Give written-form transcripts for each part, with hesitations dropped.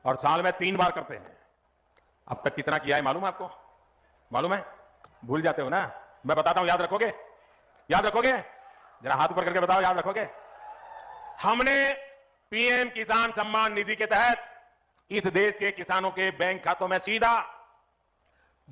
और साल में 3 बार करते हैं। अब तक कितना किया है मालूम है आपको? मालूम है? भूल जाते हो ना? मैं बताता हूं, याद रखोगे? याद रखोगे? जरा हाथ ऊपर करके बताओ, याद रखोगे? हमने पीएम किसान सम्मान निधि के तहत इस देश के किसानों के बैंक खातों में सीधा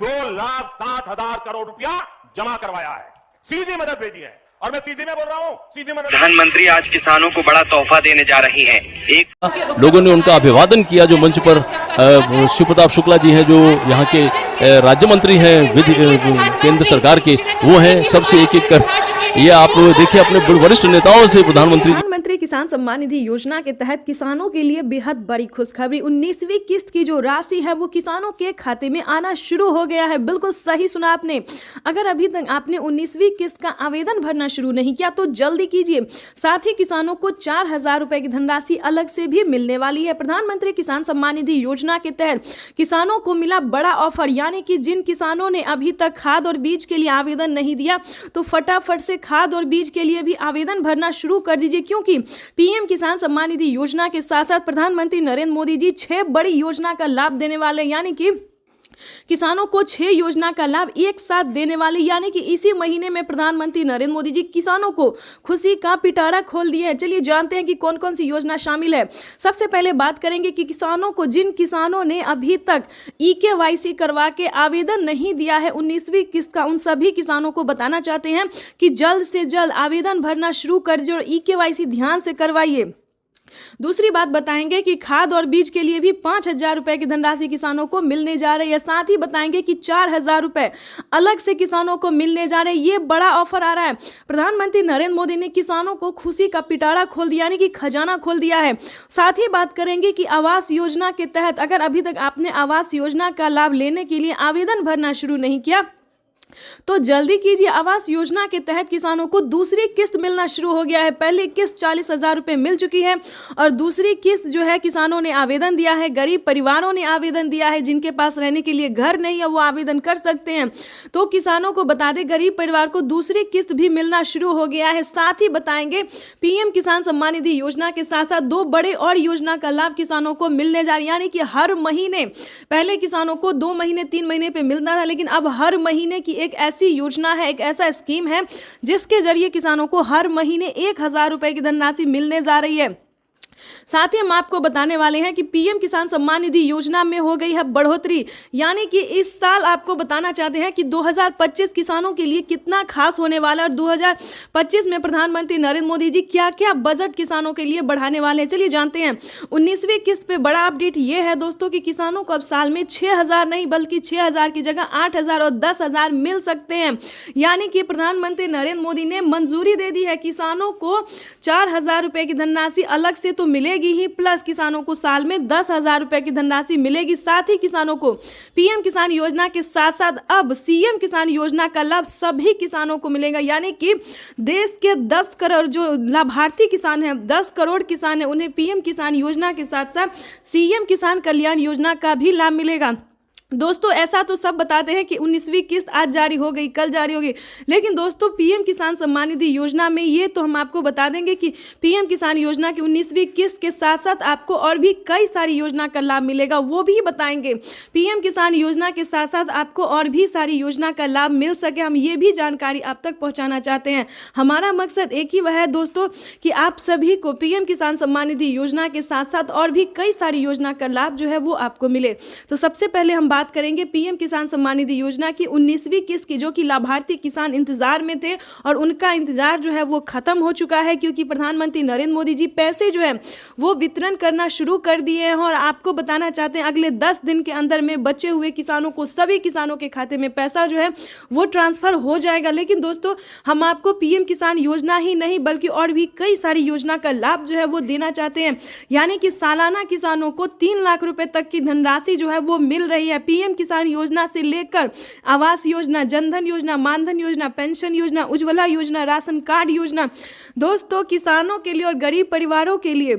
2,60,000 करोड़ रुपया जमा करवाया है, सीधी मदद भेजी है। और मैं सीधी में बोल रहा हूं, सीधी मदद। प्रधानमंत्री आज किसानों को बड़ा तोहफा देने जा रही हैं। एक लोगों ने उनका अभिवादन किया। जो मंच पर शिव प्रताप शुक्ला जी हैं, जो यहाँ के राज्य मंत्री हैं केंद्र सरकार के, वो हैं। सबसे एक एक कर ये आप देखिए अपने वरिष्ठ नेताओं से प्रधानमंत्री किसान सम्मान निधि योजना के तहत किसानों के लिए बेहद बड़ी खुशखबरी। 19वीं किस्त की जो राशि है वो किसानों के खाते में आना शुरू हो गया है। बिल्कुल सही सुना आपने। अगर अभी तक आपने 19वीं किस्त का आवेदन भरना शुरू नहीं किया तो जल्दी कीजिए। साथ ही किसानों को 4,000 रुपए की धनराशि अलग से भी मिलने वाली है। प्रधानमंत्री किसान सम्मान निधि योजना के तहत किसानों को मिला बड़ा ऑफर, यानी कि जिन किसानों ने अभी तक खाद और बीज के लिए आवेदन नहीं दिया तो फटाफट से खाद और बीज के लिए भी आवेदन भरना शुरू कर दीजिए, क्योंकि पीएम किसान सम्मान निधि योजना के साथ साथ प्रधानमंत्री नरेंद्र मोदी जी 6 बड़ी योजना का लाभ देने वाले, यानी कि किसानों को 6 योजना का लाभ एक साथ देने वाले, यानी कि इसी महीने में प्रधानमंत्री नरेंद्र मोदी जी किसानों को खुशी का पिटारा खोल दिए हैं। चलिए जानते हैं कि कौन कौन सी योजना शामिल है। सबसे पहले बात करेंगे कि किसानों को, जिन किसानों ने अभी तक EKYC करवा के आवेदन नहीं दिया है 19वीं किस्त का, उन सभी किसानों को बताना चाहते हैं कि जल्द से जल्द आवेदन भरना शुरू कर दीजिए और EKYC ध्यान से करवाइए। दूसरी बात बताएंगे कि खाद और बीज के लिए भी 5,000 रुपए की धनराशि किसानों को मिलने जा रही है। साथ ही बताएंगे कि 4,000 रुपए अलग से किसानों को मिलने जा रहे हैं। ये बड़ा ऑफर आ रहा है। प्रधानमंत्री नरेंद्र मोदी ने किसानों को खुशी का पिटारा खोल दिया, यानी कि खजाना खोल दिया है। साथ ही बात करेंगे कि आवास योजना के तहत अगर अभी तक आपने आवास योजना का लाभ लेने के लिए आवेदन भरना शुरू नहीं किया तो जल्दी कीजिए। आवास योजना के तहत किसानों को दूसरी किस्त मिलना शुरू हो गया है। पहली किस्त 40,000 रुपए मिल चुकी है और दूसरी किस्त जो है किसानों ने आवेदन दिया है, गरीब परिवारों ने आवेदन दिया है, जिनके पास रहने के लिए घर नहीं है वो आवेदन कर सकते हैं। तो किसानों को बता दें, गरीब परिवार को दूसरी किस्त भी मिलना शुरू हो गया है। साथ ही बताएंगे पीएम किसान सम्मान निधि योजना के साथ साथ 2 बड़े और योजना का लाभ किसानों को मिलने जा रही है, यानी कि हर महीने, पहले किसानों को 2 महीने 3 महीने पे मिलता था, लेकिन अब हर महीने की एक ऐसी योजना है, एक ऐसा स्कीम है जिसके जरिए किसानों को हर महीने 1,000 रुपए की धनराशि मिलने जा रही है। साथ ही हम आपको बताने वाले हैं कि पीएम किसान सम्मान निधि योजना में हो गई है बढ़ोतरी, यानी कि इस साल आपको बताना चाहते हैं कि 2025 किसानों के लिए कितना खास होने वाला है और 2025 में प्रधानमंत्री नरेंद्र मोदी जी क्या क्या बजट किसानों के लिए बढ़ाने वाले हैं। चलिए जानते हैं। 19वीं किस्त पे बड़ा अपडेट ये है दोस्तों कि किसानों को अब साल में 6,000 नहीं बल्कि 6,000 की जगह 8,000 और 10,000 मिल सकते हैं, यानी कि प्रधानमंत्री नरेंद्र मोदी ने मंजूरी दे दी है। किसानों को 4,000 रुपए की धनराशि अलग से तो मिलेगी ही, प्लस किसानों को साल में 10,000 रुपए की धनराशि मिलेगी। साथ ही किसानों को पीएम किसान योजना के साथ साथ अब सीएम किसान योजना का लाभ सभी किसानों को मिलेगा, यानी कि देश के 10 करोड़ जो लाभार्थी किसान हैं, 10 करोड़ किसान हैं, उन्हें पीएम किसान योजना के साथ साथ सीएम किसान कल्याण योजना का भी लाभ मिलेगा। दोस्तों ऐसा तो सब बताते हैं कि 19वीं किस्त आज जारी हो गई, कल जारी होगी, लेकिन दोस्तों पीएम किसान सम्मान निधि योजना में ये तो हम आपको बता देंगे कि पीएम किसान योजना की 19वीं किस्त के साथ साथ आपको और भी कई सारी योजना का लाभ मिलेगा, वो भी बताएंगे। पीएम किसान योजना के साथ साथ आपको और भी सारी योजना का लाभ मिल सके, हम ये भी जानकारी आप तक पहुँचाना चाहते हैं। हमारा मकसद एक ही वह है दोस्तों कि आप सभी को पीएम किसान सम्मान निधि योजना के साथ साथ और भी कई सारी योजना का लाभ जो है वो आपको मिले। तो सबसे पहले हम बात करेंगे पीएम किसान सम्मान निधि योजना की 19वीं किस्त की, जो कि लाभार्थी किसान इंतजार में थे और उनका इंतजार जो है वो खत्म हो चुका है, क्योंकि प्रधानमंत्री नरेंद्र मोदी जी पैसे जो है वो वितरण करना शुरू कर दिए हैं। और आपको बताना चाहते हैं अगले 10 दिन के अंदर में बचे हुए किसानों को, सभी किसानों के खाते में पैसा जो है वो ट्रांसफर हो जाएगा। लेकिन दोस्तों हम आपको पीएम किसान योजना ही नहीं बल्कि और भी कई सारी योजना का लाभ जो है वो देना चाहते हैं, यानी कि सालाना किसानों को 3 लाख रुपए तक की धनराशि जो है वो मिल रही है। पीएम किसान योजना से लेकर आवास योजना, जनधन योजना, मानधन योजना, पेंशन योजना, उज्ज्वला योजना, राशन कार्ड योजना, दोस्तों किसानों के लिए और गरीब परिवारों के लिए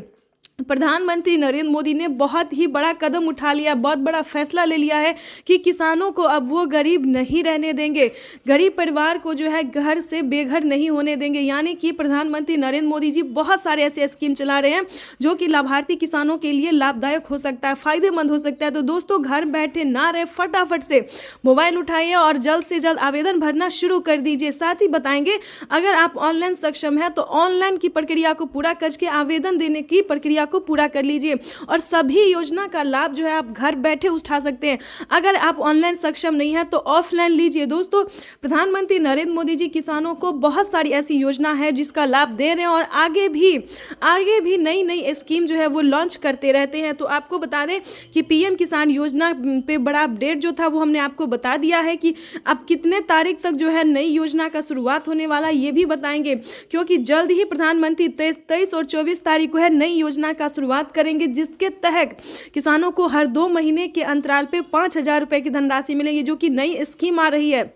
प्रधानमंत्री नरेंद्र मोदी ने बहुत ही बड़ा कदम उठा लिया, बहुत बड़ा फैसला ले लिया है कि किसानों को अब वो गरीब नहीं रहने देंगे, गरीब परिवार को जो है घर से बेघर नहीं होने देंगे। यानी कि प्रधानमंत्री नरेंद्र मोदी जी बहुत सारे ऐसे स्कीम चला रहे हैं जो कि लाभार्थी किसानों के लिए लाभदायक हो सकता है, फायदेमंद हो सकता है। तो दोस्तों घर बैठे ना रहे, फटाफट से मोबाइल उठाइए और जल्द से जल्द आवेदन भरना शुरू कर दीजिए। साथ ही बताएंगे अगर आप ऑनलाइन सक्षम है तो ऑनलाइन की प्रक्रिया को पूरा करके आवेदन देने की प्रक्रिया को पूरा कर लीजिए और सभी योजना का लाभ जो है आप घर बैठे उठा सकते हैं। अगर आप ऑनलाइन सक्षम नहीं है तो ऑफलाइन लीजिए। दोस्तों प्रधानमंत्री नरेंद्र मोदी जी किसानों को बहुत सारी ऐसी योजना है जिसका लाभ दे रहे हैं और आगे भी नई नई स्कीम जो है वो लॉन्च करते रहते हैं। तो आपको बता दें कि पीएम किसान योजना पे बड़ा अपडेट जो था वो हमने आपको बता दिया है कि अब कितने तारीख तक जो है नई योजना का शुरुआत होने वाला ये भी बताएंगे, क्योंकि जल्द ही प्रधानमंत्री 23 और 24 तारीख को है नई योजना का शुरुआत करेंगे, जिसके तहत किसानों को हर 2 महीने के अंतराल पे 5,000 रुपए की धनराशि मिलेगी, जो कि नई स्कीम आ रही है।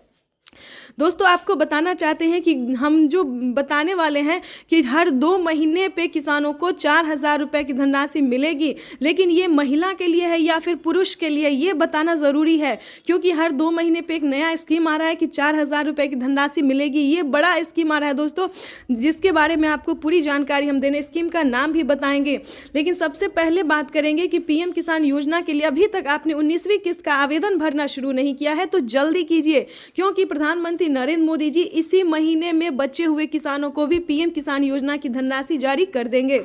दोस्तों आपको बताना चाहते हैं कि हम जो बताने वाले हैं कि हर 2 महीने पे किसानों को 4,000 रुपए की धनराशि मिलेगी, लेकिन ये महिला के लिए है या फिर पुरुष के लिए ये बताना ज़रूरी है, क्योंकि हर 2 महीने पे एक नया स्कीम आ रहा है कि 4,000 रुपए की धनराशि मिलेगी। ये बड़ा स्कीम आ रहा है दोस्तों, जिसके बारे में आपको पूरी जानकारी हम देने, स्कीम का नाम भी बताएंगे। लेकिन सबसे पहले बात करेंगे कि पीएम किसान योजना के लिए अभी तक आपने 19वीं किस्त का आवेदन भरना शुरू नहीं किया है तो जल्दी कीजिए, क्योंकि प्रधानमंत्री नरेंद्र मोदी जी इसी महीने में बचे हुए किसानों को भी पीएम किसान योजना की धनराशि जारी कर देंगे।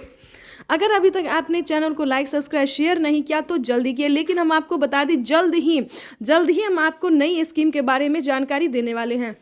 अगर अभी तक आपने चैनल को लाइक सब्सक्राइब शेयर नहीं किया तो जल्दी किए। लेकिन हम आपको बता दें जल्द ही हम आपको नई स्कीम के बारे में जानकारी देने वाले हैं।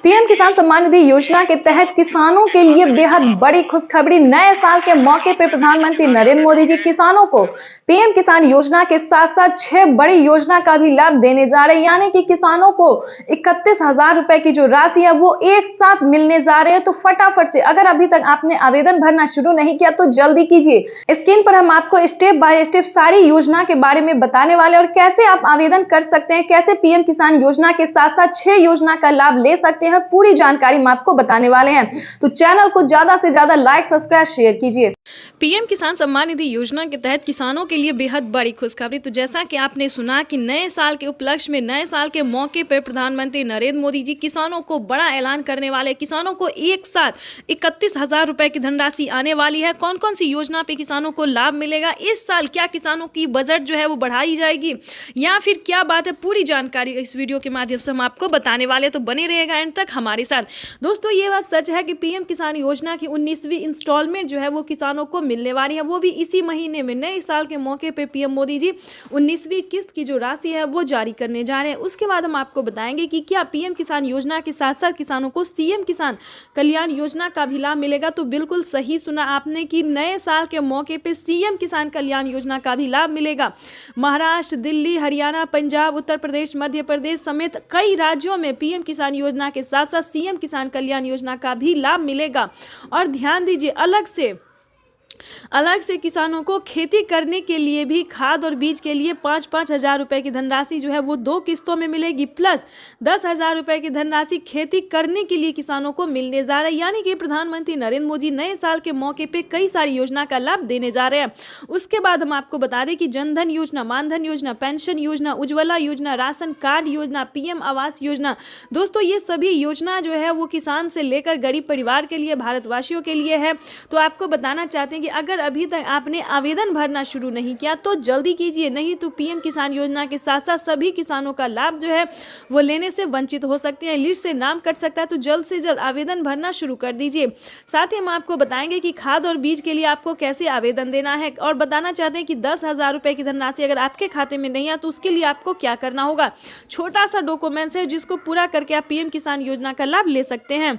पीएम किसान सम्मान निधि योजना के तहत किसानों के लिए बेहद बड़ी खुशखबरी। नए साल के मौके पर प्रधानमंत्री नरेंद्र मोदी जी किसानों को पीएम किसान योजना के साथ साथ 6 बड़ी योजना का भी लाभ देने जा रहे हैं। यानी कि किसानों को 31,000 रुपए की जो राशि है वो एक साथ मिलने जा रहे हैं। तो फटाफट से अगर अभी तक आपने आवेदन भरना शुरू नहीं किया तो जल्दी कीजिए। स्क्रीन पर हम आपको स्टेप बाय स्टेप सारी योजना के बारे में बताने वाले और कैसे आप आवेदन कर सकते हैं, कैसे पीएम किसान योजना के साथ साथ 6 योजना का लाभ ले सकते हैं, पूरी जानकारी हम आपको बताने वाले हैं। तो चैनल को ज्यादा से ज्यादा लाइक सब्सक्राइब शेयर कीजिए। पीएम किसान सम्मान निधि योजना के तहत किसानों के लिए बेहद बड़ी खुशखबरी। तो जैसा कि आपने सुना कि नए साल के उपलक्ष्य में, नए साल के मौके पर प्रधानमंत्री नरेंद्र मोदी जी किसानों को बड़ा ऐलान करने वाले। किसानों को एक साथ 31,000 रुपए की धनराशि आने वाली है। कौन कौन सी योजना पे किसानों को लाभ मिलेगा इस साल, क्या किसानों की बजट जो है वो बढ़ाई जाएगी या फिर क्या बात है, पूरी जानकारी इस वीडियो के माध्यम से हम आपको बताने वाले। तो बने रहेगा एंड तक हमारे साथ। दोस्तों ये बात सच है कि पीएम किसान योजना की 19वीं इंस्टॉलमेंट जो है वो किसानों को मिलने वाली है, वो भी इसी महीने में। नए साल के मौके पे पीएम मोदी जी 19वीं किस्त की जो राशि है वो जारी करने जा रहे हैं। उसके बाद हम आपको बताएंगे कि क्या पीएम किसान योजना के साथ साथ किसानों को सीएम किसान कल्याण योजना का भी लाभ मिलेगा। तो बिल्कुल सही सुना आपने कि नए साल के मौके पे सीएम किसान कल्याण योजना का भी लाभ मिलेगा। महाराष्ट्र, दिल्ली, हरियाणा, पंजाब, उत्तर प्रदेश, मध्य प्रदेश समेत कई राज्यों में पीएम किसान योजना के साथ साथ सीएम किसान कल्याण योजना का भी लाभ मिलेगा। और ध्यान दीजिए अलग से किसानों को खेती करने के लिए भी खाद और बीज के लिए 5-5 हजार रुपए की धनराशि जो है वो 2 किस्तों में मिलेगी, प्लस 10,000 रुपए की धनराशि खेती करने के लिए किसानों को मिलने जा रहा है। यानी कि प्रधानमंत्री नरेंद्र मोदी नए साल के मौके पे कई सारी योजना का लाभ देने जा रहे हैं। उसके बाद हम आपको बता दें कि जनधन योजना, मानधन योजना, पेंशन योजना, उज्ज्वला योजना, राशन कार्ड योजना, पीएम आवास योजना, दोस्तों ये सभी योजना जो है वो किसान से लेकर गरीब परिवार के लिए, भारतवासियों के लिए है। तो आपको बताना चाहते हैं कि अगर अभी तक आपने आवेदन भरना शुरू नहीं किया तो जल्दी कीजिए, नहीं तो पीएम किसान योजना के साथ साथ सभी किसानों का लाभ जो है वो लेने से वंचित हो सकते हैं, लिस्ट से नाम कट सकता है। तो जल्द से जल्द आवेदन भरना शुरू कर दीजिए। साथ ही हम आपको बताएंगे कि खाद और बीज के लिए आपको कैसे आवेदन देना है और बताना चाहते हैं कि 10,000 रुपए की धनराशि अगर आपके खाते में नहीं है तो उसके लिए आपको क्या करना होगा। छोटा सा डॉक्यूमेंट्स है जिसको पूरा करके आप पीएम किसान योजना का लाभ ले सकते हैं।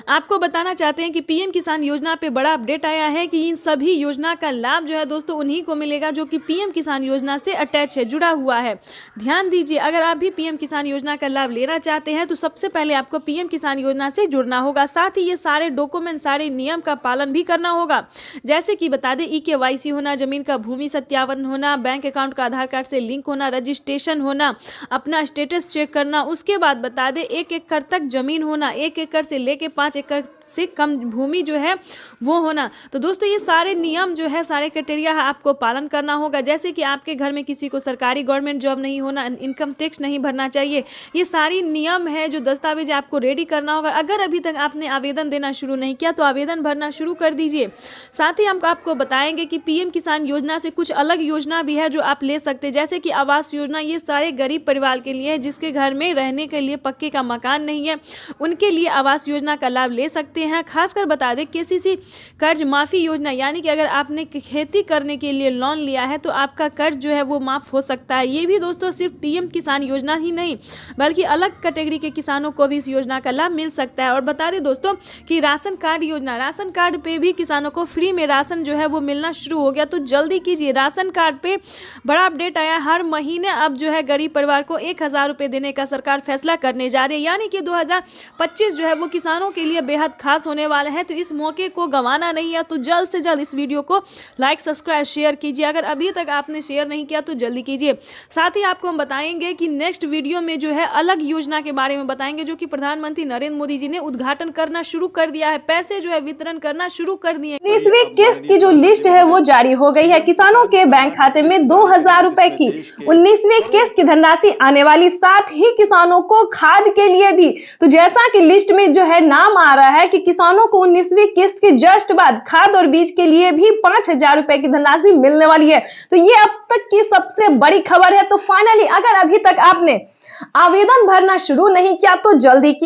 आपको बताना चाहते हैं कि पीएम किसान योजना पे बड़ा अपडेट आया है कि इन सभी योजना का लाभ जो है दोस्तों उन्हीं को मिलेगा जो कि पीएम किसान योजना से अटैच है, जुड़ा हुआ है। ध्यान दीजिए, अगर आप भी पीएम किसान योजना का लाभ लेना चाहते हैं तो सबसे पहले आपको पीएम किसान योजना से जुड़ना होगा। साथ ही ये सारे डॉक्यूमेंट, सारे नियम का पालन भी करना होगा। जैसे कि बता दें, EKYC होना, जमीन का भूमि सत्यापन होना, बैंक अकाउंट का आधार कार्ड से लिंक होना, रजिस्ट्रेशन होना, अपना स्टेटस चेक करना। उसके बाद बता दें 1 एकड़ तक जमीन होना, 1 एकड़ से लेके 5 एकड़ से कम भूमि जो है वो होना। तो दोस्तों ये सारे नियम जो है, सारे क्राइटेरिया आपको पालन करना होगा। जैसे कि आपके घर में किसी को सरकारी गवर्नमेंट जॉब नहीं होना, इनकम टैक्स नहीं भरना चाहिए, ये सारी नियम है जो दस्तावेज आपको रेडी करना होगा। अगर अभी तक आपने आवेदन देना शुरू नहीं किया तो आवेदन भरना शुरू कर दीजिए। साथ ही हम आपको बताएंगे कि पीएम किसान योजना से कुछ अलग योजना भी है जो आप ले सकते हैं, जैसे कि आवास योजना। ये सारे गरीब परिवार के लिए है जिसके घर में रहने के लिए पक्के का मकान नहीं है, उनके लिए आवास योजना का लाभ ले सकते हैं। खासकर बता दें केसीसी कर्ज माफी योजना, यानी कि अगर आपने खेती करने के लिए लोन लिया है तो आपका कर्ज जो है वो माफ हो सकता है। ये भी दोस्तों सिर्फ पीएम किसान योजना ही नहीं बल्कि अलग कैटेगरी के किसानों को भी इस योजना का लाभ मिल सकता है। और बता दें दोस्तों कि राशन कार्ड योजना, राशन कार्ड पे भी किसानों को फ्री में राशन जो है वो मिलना शुरू हो गया। तो जल्दी कीजिए, राशन कार्ड पे बड़ा अपडेट आया। हर महीने अब जो है गरीब परिवार को 1000 रुपए देने का सरकार फैसला करने जा रही है, यानी कि 2025 जो है वो किसानों के लिए बेहद खास होने वाला है। तो इस मौके को गंवाना नहीं है, तो जल्द से जल्द इस वीडियो को लाइक, सब्सक्राइब, शेयर कीजिए। अगर अभी तक आपने शेयर नहीं किया तो जल्दी कीजिए। साथ ही आपको हम बताएंगे कि नेक्स्ट वीडियो में जो है अलग योजना के बारे में बताएंगे जो कि प्रधानमंत्री नरेंद्र मोदी जी ने उद्घाटन करना शुरू कर दिया है, पैसे जो है वितरण करना शुरू कर दिए। 19वीं किस्त की जो लिस्ट है वो जारी हो गई है। किसानों के बैंक खाते में 2000 रुपए की 19वीं किस्त की धनराशि आने वाली, साथ ही किसानों को खाद के लिए भी। तो जैसा कि लिस्ट में जो है नाम आ रहा है कि किसानों को 19वीं किस्त के जस्ट बाद खाद और बीज के लिए भी 5000 रुपए की धनराशि मिलने वाली है। तो ये अब तक की सबसे बड़ी खबर है। तो फाइनली अगर अभी तक आपने आवेदन भरना शुरू नहीं किया तो जल्दी